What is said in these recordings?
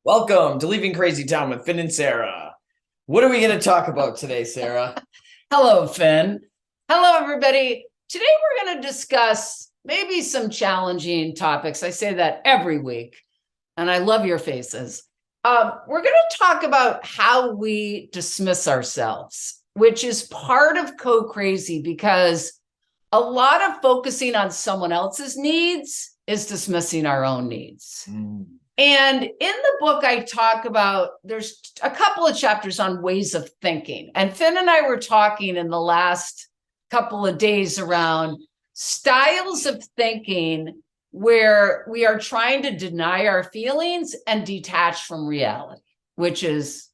Welcome to Leaving Crazy Town with Finn and Sarah. What are we going to talk about today, Sarah? Hello, Finn. Hello, everybody. Today we're going to discuss maybe some challenging topics. I say that every week, and I love your faces. We're going to talk about how we dismiss ourselves, which is part of Co-Crazy, because a lot of focusing on someone else's needs is dismissing our own needs. And in the book, I talk about, there's a couple of chapters on ways of thinking. And Finn and I were talking in the last couple of days around styles of thinking where we are trying to deny our feelings and detach from reality, which is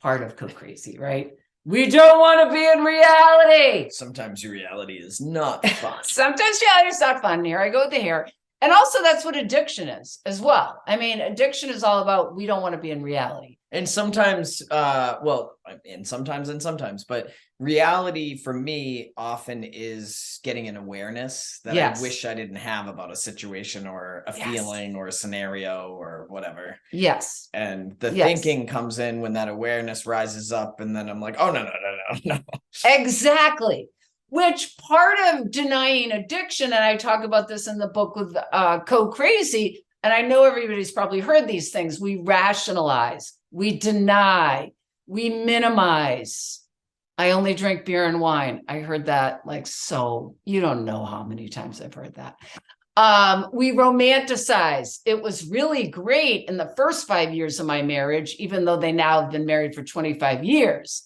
part of Co-Crazy, right? We don't want to be in reality. Sometimes your reality is not fun. Sometimes reality is not fun. Here I go with the hair. And also that's what addiction is as well. I mean, addiction is all about, we don't want to be in reality. And sometimes, sometimes, but reality for me often is getting an awareness that I wish I didn't have about a situation or a feeling or a scenario or whatever. Yes. And the thinking comes in when that awareness rises up, and then I'm like, oh, no. Exactly. Which part of denying addiction, and I talk about this in the book with Co-Crazy, and I know everybody's probably heard these things. We rationalize, we deny, we minimize. I only drink beer and wine. I heard that so you don't know how many times I've heard that. We romanticize. It was really great in the first 5 years of my marriage, even though they now have been married for 25 years.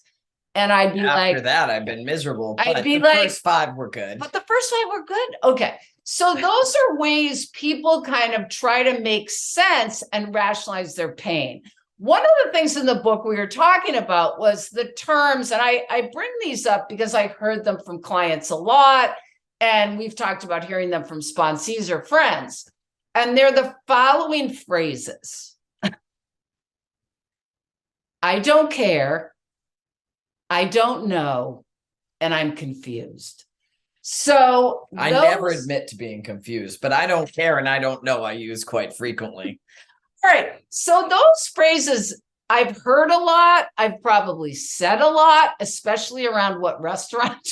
And I'd be after that, I've been miserable. But the first 5 were good. But the first 5 were good. Okay. So those are ways people kind of try to make sense and rationalize their pain. One of the things in the book we were talking about was the terms, and I bring these up because I heard them from clients a lot, and we've talked about hearing them from sponsees or friends. And they're the following phrases. I don't care. I don't know, and I'm confused. So I never admit to being confused, but I don't care and I don't know I use quite frequently. All right. So those phrases I've heard a lot. I've probably said a lot, especially around what restaurant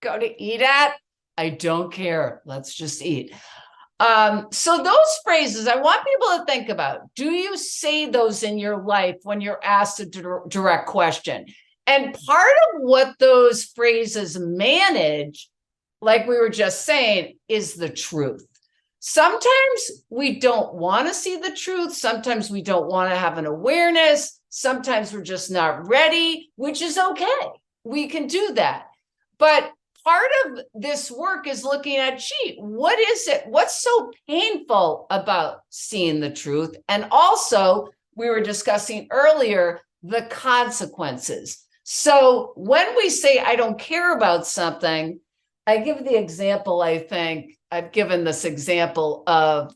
go to eat at. I don't care. Let's just eat. So those phrases I want people to think about. Do you say those in your life when you're asked a direct question? And part of what those phrases manage, like we were just saying, is the truth. Sometimes we don't want to see the truth. Sometimes we don't want to have an awareness. Sometimes we're just not ready, which is okay. We can do that. But part of this work is looking at, what is it? What's so painful about seeing the truth? And also, we were discussing earlier, the consequences. So when we say, I don't care about something, I give the example, I think I've given this example of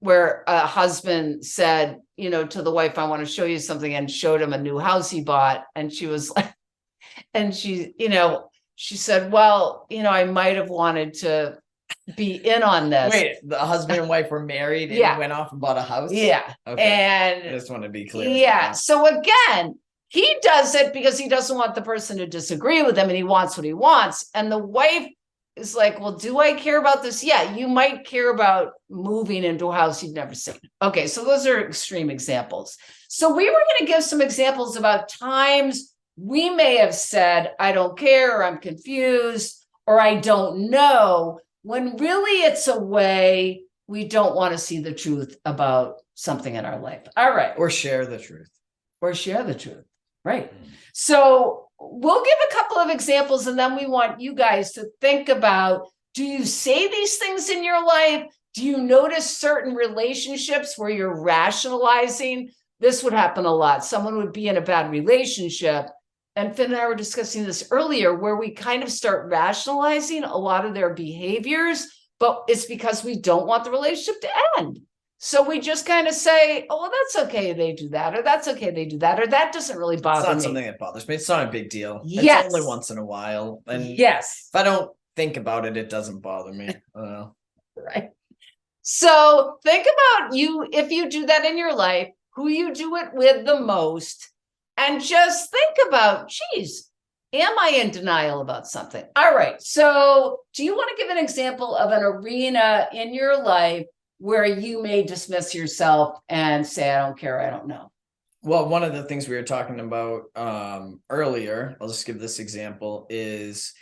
where a husband said, to the wife, I want to show you something, and showed him a new house he bought. And she was like, and she said, well, I might have wanted to be in on this. Wait, the husband and wife were married and he went off and bought a house? Yeah. Okay. And I just want to be clear. Yeah. So again, he does it because he doesn't want the person to disagree with him, and he wants what he wants. And the wife is like, well, do I care about this? Yeah, you might care about moving into a house you've never seen. Okay, so those are extreme examples. So we were going to give some examples about times we may have said, I don't care, or I'm confused, or I don't know, when really it's a way we don't want to see the truth about something in our life. All right. Or share the truth. Right. So we'll give a couple of examples, and then we want you guys to think about, do you say these things in your life? Do you notice certain relationships where you're rationalizing? This would happen a lot. Someone would be in a bad relationship, and Finn and I were discussing this earlier, where we kind of start rationalizing a lot of their behaviors, but it's because we don't want the relationship to end. So we just kind of say, oh, well, that's okay, they do that, or that's okay, they do that, or that doesn't really bother me. It's not something that bothers me. It's not a big deal. Yes. It's only once in a while. And yes, if I don't think about it, it doesn't bother me. I don't know. Right. So think about if you do that in your life, who you do it with the most, and just think about, geez, am I in denial about something? All right. So do you want to give an example of an arena in your life where you may dismiss yourself and say, I don't care, I don't know? Well, one of the things we were talking about earlier, I'll just give this example, is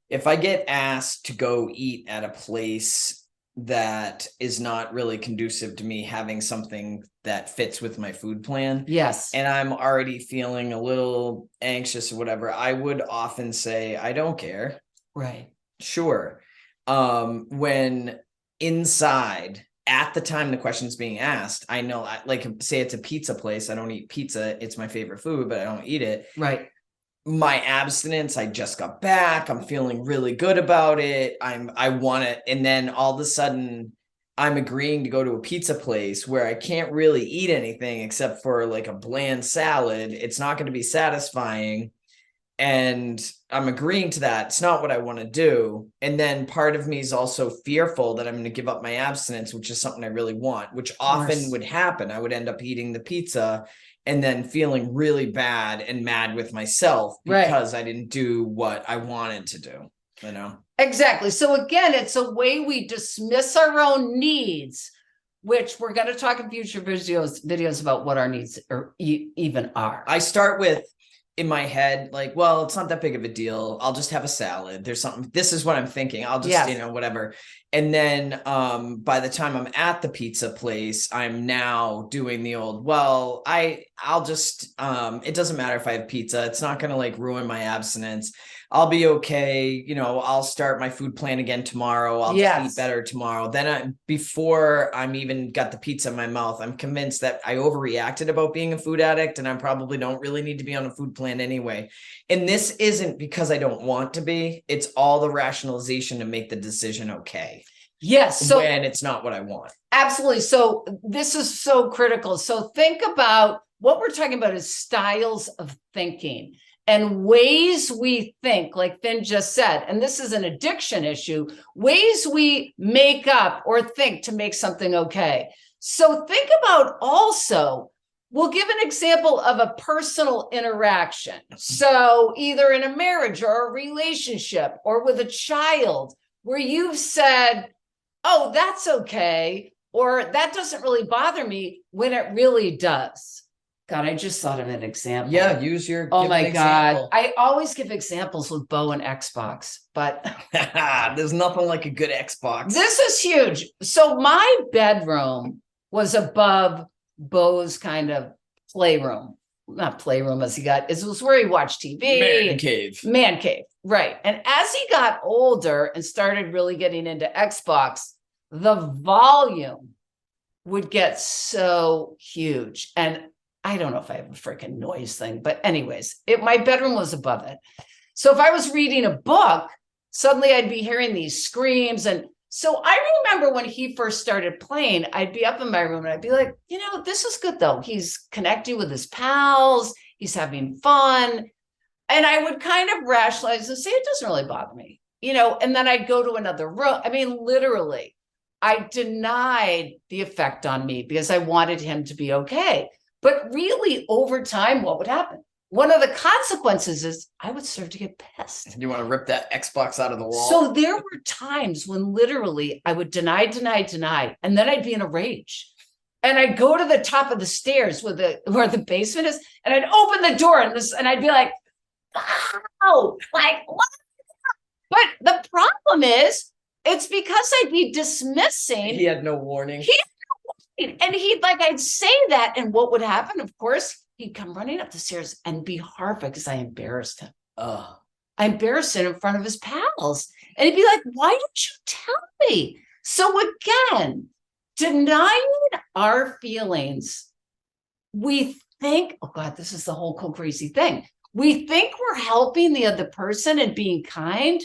if I get asked to go eat at a place that is not really conducive to me having something that fits with my food plan. Yes. And I'm already feeling a little anxious or whatever, I would often say, I don't care. Right. Sure. When inside, at the time the question's being asked, I know, like, say it's a pizza place, I don't eat pizza, it's my favorite food, but I don't eat it. Right. My abstinence, I just got back, I'm feeling really good about it, I want it, and then all of a sudden I'm agreeing to go to a pizza place where I can't really eat anything except for like a bland salad. It's not going to be satisfying, and I'm agreeing to that. It's not what I want to do. And then part of me is also fearful that I'm going to give up my abstinence, which is something I really want, which often would happen. I would end up eating the pizza and then feeling really bad and mad with myself because I didn't do what I wanted to do, you know? Exactly. So again, it's a way we dismiss our own needs, which we're going to talk in future videos about what our needs even are. I start with, in my head, like, well, it's not that big of a deal. I'll just have a salad. There's something, this is what I'm thinking. I'll just, you know, whatever. And then by the time I'm at the pizza place, I'm now doing the old, well, I'll just, it doesn't matter if I have pizza. It's not going to like ruin my abstinence. I'll be okay. You know, I'll start my food plan again tomorrow. I'll just eat better tomorrow. Then before I'm even got the pizza in my mouth, I'm convinced that I overreacted about being a food addict and I probably don't really need to be on a food plan anyway. And this isn't because I don't want to be. It's all the rationalization to make the decision okay. Yes. So when it's not what I want. Absolutely. So this is so critical. So think about what we're talking about is styles of thinking and ways we think, like Finn just said, and this is an addiction issue, ways we make up or think to make something okay. So think about also, we'll give an example of a personal interaction. So either in a marriage or a relationship or with a child where you've said, oh, that's okay, or that doesn't really bother me, when it really does. God, I just thought of an example. Yeah, use your. Oh my God. I always give examples with Bo and Xbox, but there's nothing like a good Xbox. This is huge. So my bedroom was above Bo's kind of playroom. Not playroom as he got, it was where he watched TV. Man cave. Right. And as he got older and started really getting into Xbox, the volume would get so huge. And I don't know if I have a freaking noise thing, but anyways, my bedroom was above it. So if I was reading a book, suddenly I'd be hearing these screams. And so I remember when he first started playing, I'd be up in my room and I'd be like, you know, this is good though. He's connecting with his pals. He's having fun. And I would kind of rationalize and say, it doesn't really bother me, you know, and then I'd go to another room. I mean, literally, I denied the effect on me because I wanted him to be okay. But really, over time, what would happen? One of the consequences is I would start to get pissed. You want to rip that Xbox out of the wall? So there were times when literally I would deny, and then I'd be in a rage. And I'd go to the top of the stairs where the basement is, and I'd open the door and I'd be like, oh, like what? But the problem is, it's because I'd be dismissing. He had no warning. And I'd say that, and what would happen? Of course, he'd come running up the stairs and be horrified because I embarrassed him. I embarrassed him in front of his pals. And he'd be like, why didn't you tell me? So again, denying our feelings, we think, oh God, this is the whole crazy thing. We think we're helping the other person and being kind.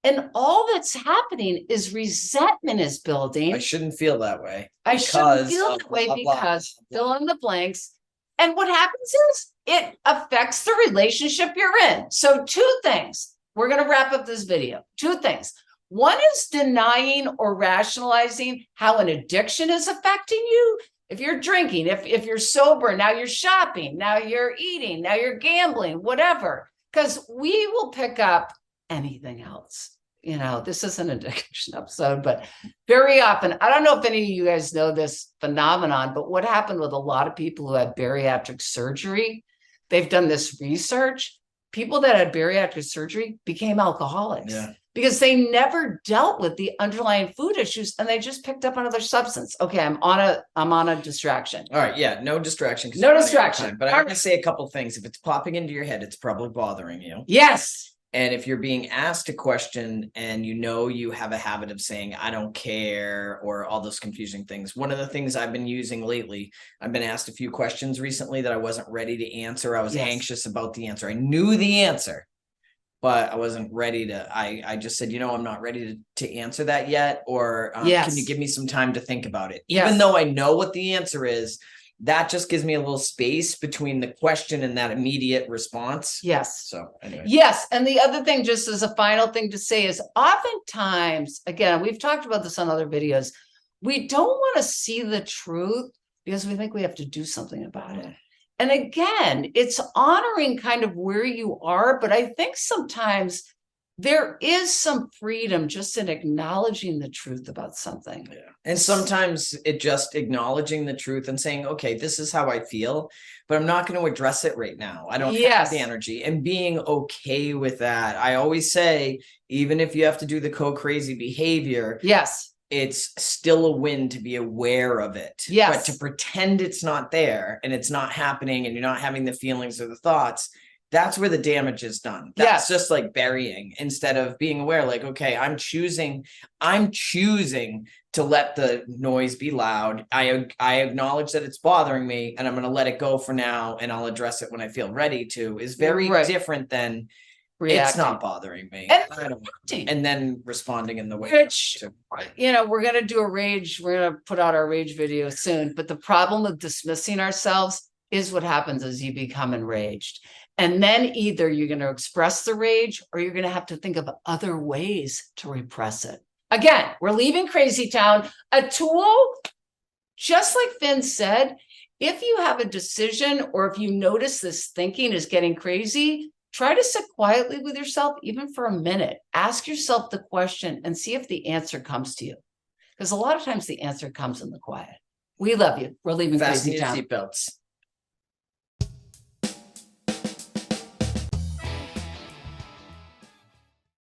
And all that's happening is resentment is building. I shouldn't feel that way. I shouldn't feel that way because fill in the blanks. And what happens is it affects the relationship you're in. So two things. We're going to wrap up this video. Two things. One is denying or rationalizing how an addiction is affecting you if you're drinking, if you're sober, now you're shopping, now you're eating, now you're gambling, whatever, because we will pick up anything else. You know, this isn't an addiction episode, but very often, I don't know if any of you guys know this phenomenon, but what happened with a lot of people who had bariatric surgery, they've done this research. People that had bariatric surgery became alcoholics because they never dealt with the underlying food issues and they just picked up another substance. Okay, I'm on a distraction. All right, yeah, no distraction. No distraction. But I'm going to say a couple things. If it's popping into your head, it's probably bothering you. Yes. And if you're being asked a question and you know you have a habit of saying, I don't care, or all those confusing things. One of the things I've been using lately, I've been asked a few questions recently that I wasn't ready to answer. I was anxious about the answer. I knew the answer, but I wasn't ready to, I just said, I'm not ready to answer that yet. Or can you give me some time to think about it? Even though I know what the answer is, that just gives me a little space between the question and that immediate response. Yes. So anyway. Yes. And the other thing, just as a final thing to say, is oftentimes, again, we've talked about this on other videos, we don't want to see the truth because we think we have to do something about it. And again, it's honoring kind of where you are, but I think sometimes there is some freedom just in acknowledging the truth about something. Yeah. And sometimes it just acknowledging the truth and saying, okay, this is how I feel, but I'm not going to address it right now. I don't have the energy, and being okay with that. I always say, even if you have to do the crazy behavior, it's still a win to be aware of it. But to pretend it's not there and it's not happening and you're not having the feelings or the thoughts, that's where the damage is done. That's just like burying instead of being aware, like, okay, I'm choosing to let the noise be loud. I acknowledge that it's bothering me and I'm going to let it go for now. And I'll address it when I feel ready to, is very different than it's not bothering me. And then responding in the way. Which, we're going to do we're going to put out our rage video soon. But the problem with dismissing ourselves is what happens is you become enraged. And then either you're going to express the rage or you're going to have to think of other ways to repress it. Again, we're leaving CrazyTown, a tool, just like Finn said, if you have a decision or if you notice this thinking is getting crazy, try to sit quietly with yourself, even for a minute. Ask yourself the question and see if the answer comes to you. Because a lot of times the answer comes in the quiet. We love you. We're leaving CrazyTown. Fasten your seatbelts.